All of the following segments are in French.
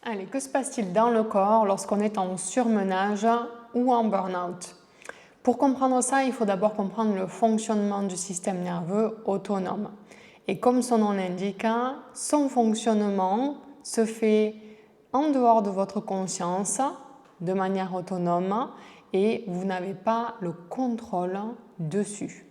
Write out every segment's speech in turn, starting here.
Allez, que se passe-t-il dans le corps lorsqu'on est en surmenage ou en burn-out? Pour comprendre ça, il faut d'abord comprendre le fonctionnement du système nerveux autonome. Et comme son nom l'indique, son fonctionnement se fait en dehors de votre conscience, de manière autonome, et vous n'avez pas le contrôle dessus.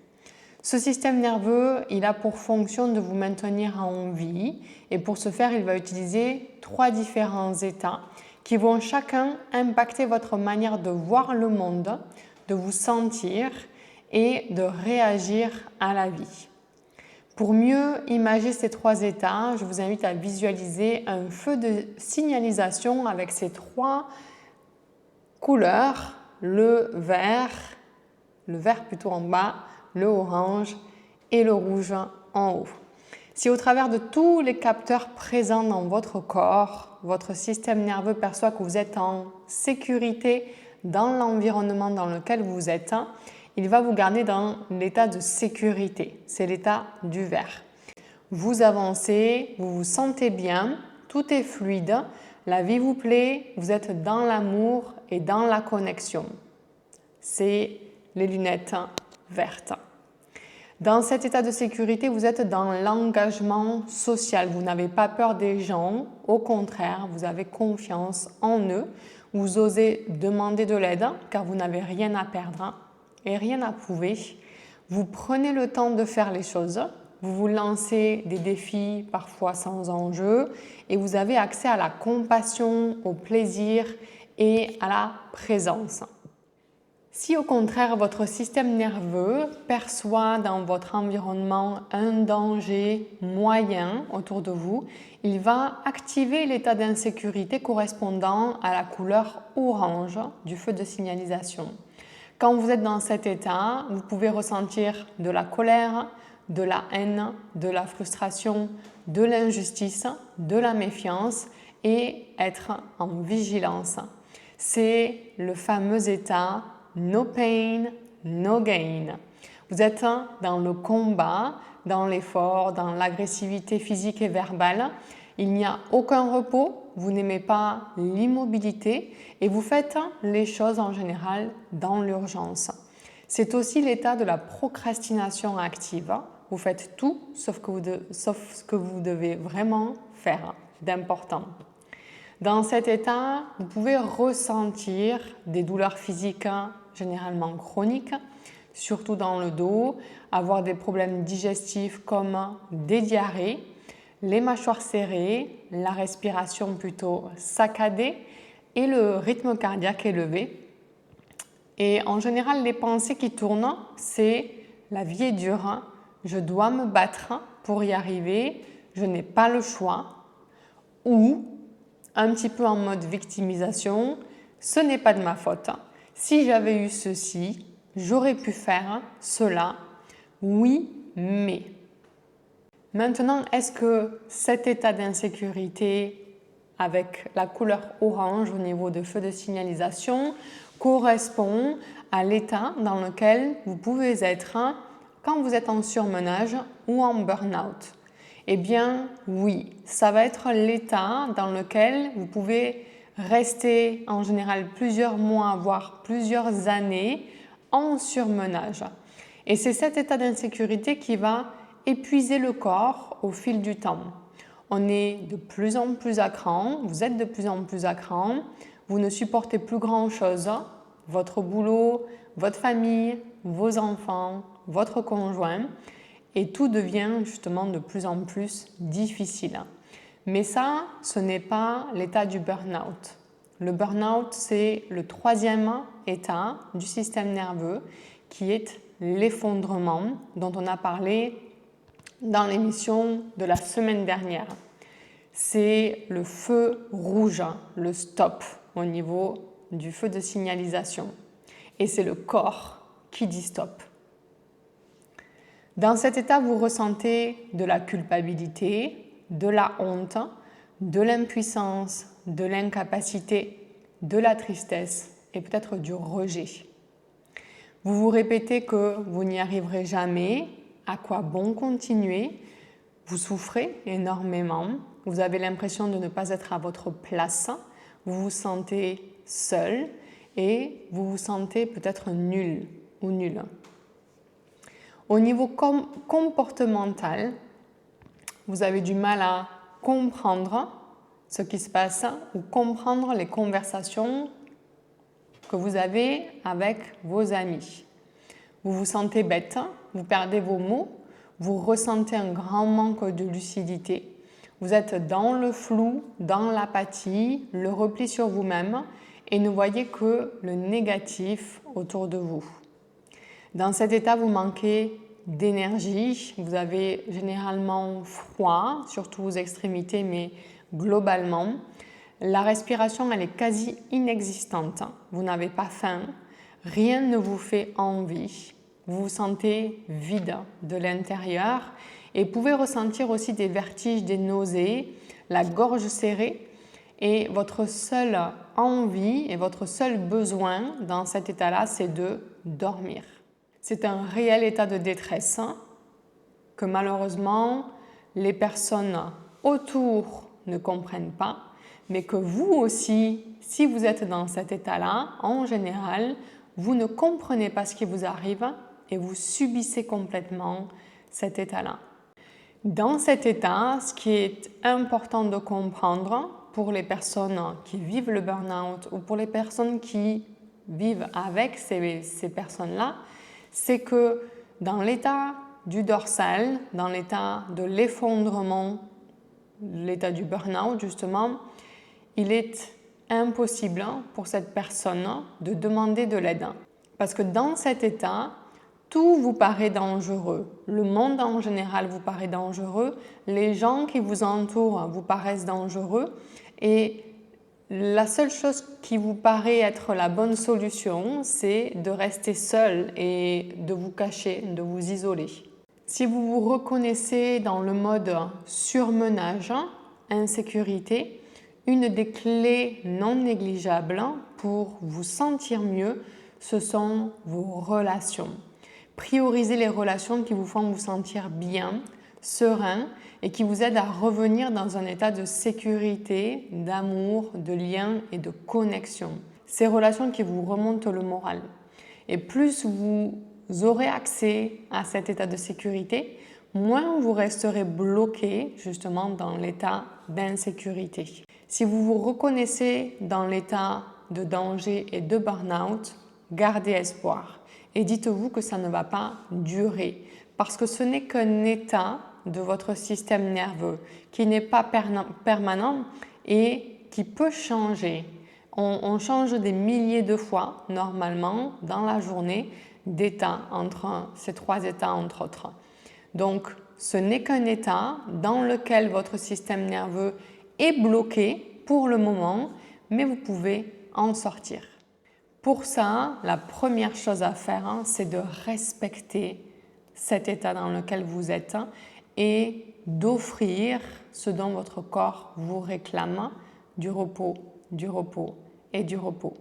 Ce système nerveux, il a pour fonction de vous maintenir en vie et pour ce faire, il va utiliser 3 différents états qui vont chacun impacter votre manière de voir le monde, de vous sentir et de réagir à la vie. Pour mieux imager ces 3 états, je vous invite à visualiser un feu de signalisation avec ces 3 couleurs, le vert plutôt en bas, le orange et le rouge en haut. Si au travers de tous les capteurs présents dans votre corps, votre système nerveux perçoit que vous êtes en sécurité dans l'environnement dans lequel vous êtes, il va vous garder dans l'état de sécurité, c'est l'état du vert. Vous avancez, vous vous sentez bien, tout est fluide, la vie vous plaît, vous êtes dans l'amour et dans la connexion. C'est les lunettes vertes. Dans cet état de sécurité, vous êtes dans l'engagement social. Vous n'avez pas peur des gens, au contraire, vous avez confiance en eux. Vous osez demander de l'aide car vous n'avez rien à perdre et rien à prouver. Vous prenez le temps de faire les choses. Vous vous lancez des défis parfois sans enjeu et vous avez accès à la compassion, au plaisir et à la présence. Si au contraire votre système nerveux perçoit dans votre environnement un danger moyen autour de vous, il va activer l'état d'insécurité correspondant à la couleur orange du feu de signalisation. Quand vous êtes dans cet état, vous pouvez ressentir de la colère, de la haine, de la frustration, de l'injustice, de la méfiance et être en vigilance. C'est le fameux état no pain, no gain. Vous êtes dans le combat, dans l'effort, dans l'agressivité physique et verbale. Il n'y a aucun repos, vous n'aimez pas l'immobilité et vous faites les choses en général dans l'urgence. C'est aussi l'état de la procrastination active. Vous faites tout sauf ce que vous devez vraiment faire d'important. Dans cet état, vous pouvez ressentir des douleurs physiques généralement chroniques, surtout dans le dos, avoir des problèmes digestifs comme des diarrhées, les mâchoires serrées, la respiration plutôt saccadée et le rythme cardiaque élevé. Et en général, les pensées qui tournent, c'est « la vie est dure, je dois me battre pour y arriver, je n'ai pas le choix » ou un petit peu en mode victimisation, ce n'est pas de ma faute. Si j'avais eu ceci, j'aurais pu faire cela. Oui, mais. Maintenant, est-ce que cet état d'insécurité avec la couleur orange au niveau de feu de signalisation correspond à l'état dans lequel vous pouvez être quand vous êtes en surmenage ou en burn-out? Eh bien oui, ça va être l'état dans lequel vous pouvez rester en général plusieurs mois, voire plusieurs années en surmenage. Et c'est cet état d'insécurité qui va épuiser le corps au fil du temps. On est de plus en plus à cran, vous êtes de plus en plus à cran, vous ne supportez plus grand-chose, votre boulot, votre famille, vos enfants, votre conjoint. Et tout devient justement de plus en plus difficile. Mais ça, ce n'est pas l'état du burn-out. Le burn-out, c'est le 3e état du système nerveux qui est l'effondrement dont on a parlé dans l'émission de la semaine dernière. C'est le feu rouge, le stop au niveau du feu de signalisation. Et c'est le corps qui dit stop. Dans cet état, vous ressentez de la culpabilité, de la honte, de l'impuissance, de l'incapacité, de la tristesse et peut-être du rejet. Vous vous répétez que vous n'y arriverez jamais, à quoi bon continuer? Vous souffrez énormément, vous avez l'impression de ne pas être à votre place, vous vous sentez seul et vous vous sentez peut-être nul ou nulle. Au niveau comportemental, vous avez du mal à comprendre ce qui se passe ou comprendre les conversations que vous avez avec vos amis. Vous vous sentez bête, vous perdez vos mots, vous ressentez un grand manque de lucidité. Vous êtes dans le flou, dans l'apathie, le repli sur vous-même et ne voyez que le négatif autour de vous. Dans cet état, vous manquez d'énergie, vous avez généralement froid, surtout aux extrémités, mais globalement. La respiration, elle est quasi inexistante. Vous n'avez pas faim, rien ne vous fait envie. Vous vous sentez vide de l'intérieur et pouvez ressentir aussi des vertiges, des nausées, la gorge serrée et votre seule envie et votre seul besoin dans cet état-là, c'est de dormir. C'est un réel état de détresse que malheureusement les personnes autour ne comprennent pas, mais que vous aussi, si vous êtes dans cet état-là, en général, vous ne comprenez pas ce qui vous arrive et vous subissez complètement cet état-là. Dans cet état, ce qui est important de comprendre pour les personnes qui vivent le burn-out ou pour les personnes qui vivent avec ces personnes-là, c'est que dans l'état du dorsal, dans l'état de l'effondrement, l'état du burn-out justement, il est impossible pour cette personne de demander de l'aide. Parce que dans cet état, tout vous paraît dangereux. Le monde en général vous paraît dangereux, les gens qui vous entourent vous paraissent dangereux et la seule chose qui vous paraît être la bonne solution, c'est de rester seul et de vous cacher, de vous isoler. Si vous vous reconnaissez dans le mode surmenage, insécurité, une des clés non négligeables pour vous sentir mieux, ce sont vos relations. Priorisez les relations qui vous font vous sentir bien, serein et qui vous aident à revenir dans un état de sécurité, d'amour, de lien et de connexion. Ces relations qui vous remontent le moral. Et plus vous aurez accès à cet état de sécurité, moins vous resterez bloqué justement dans l'état d'insécurité. Si vous vous reconnaissez dans l'état de danger et de burn-out, gardez espoir et dites-vous que ça ne va pas durer parce que ce n'est qu'un état de votre système nerveux qui n'est pas permanent et qui peut changer. On change des milliers de fois normalement dans la journée d'état entre ces trois états entre autres. Donc ce n'est qu'un état dans lequel votre système nerveux est bloqué pour le moment, mais vous pouvez en sortir. Pour ça, la première chose à faire, c'est de respecter cet état dans lequel vous êtes et d'offrir ce dont votre corps vous réclame, du repos et du repos.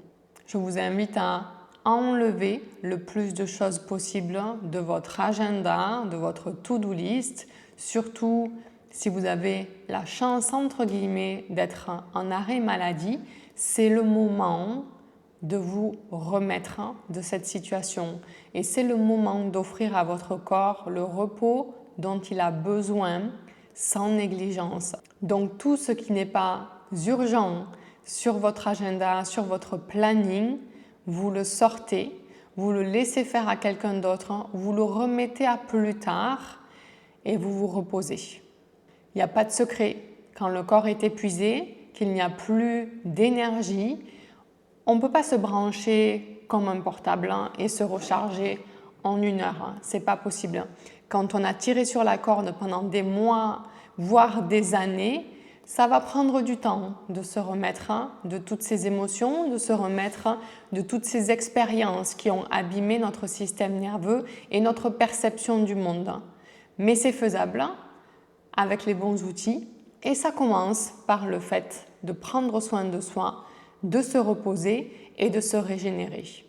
Je vous invite à enlever le plus de choses possible de votre agenda, de votre to-do list, surtout si vous avez la chance entre guillemets d'être en arrêt maladie, c'est le moment de vous remettre de cette situation et c'est le moment d'offrir à votre corps le repos dont il a besoin sans négligence. Donc tout ce qui n'est pas urgent sur votre agenda, sur votre planning, vous le sortez, vous le laissez faire à quelqu'un d'autre, vous le remettez à plus tard et vous vous reposez. Il n'y a pas de secret. Quand le corps est épuisé, qu'il n'y a plus d'énergie, on ne peut pas se brancher comme un portable et se recharger en 1 heure. Ce n'est pas possible. Quand on a tiré sur la corde pendant des mois, voire des années, ça va prendre du temps de se remettre de toutes ces émotions, de se remettre de toutes ces expériences qui ont abîmé notre système nerveux et notre perception du monde. Mais c'est faisable avec les bons outils et ça commence par le fait de prendre soin de soi, de se reposer et de se régénérer.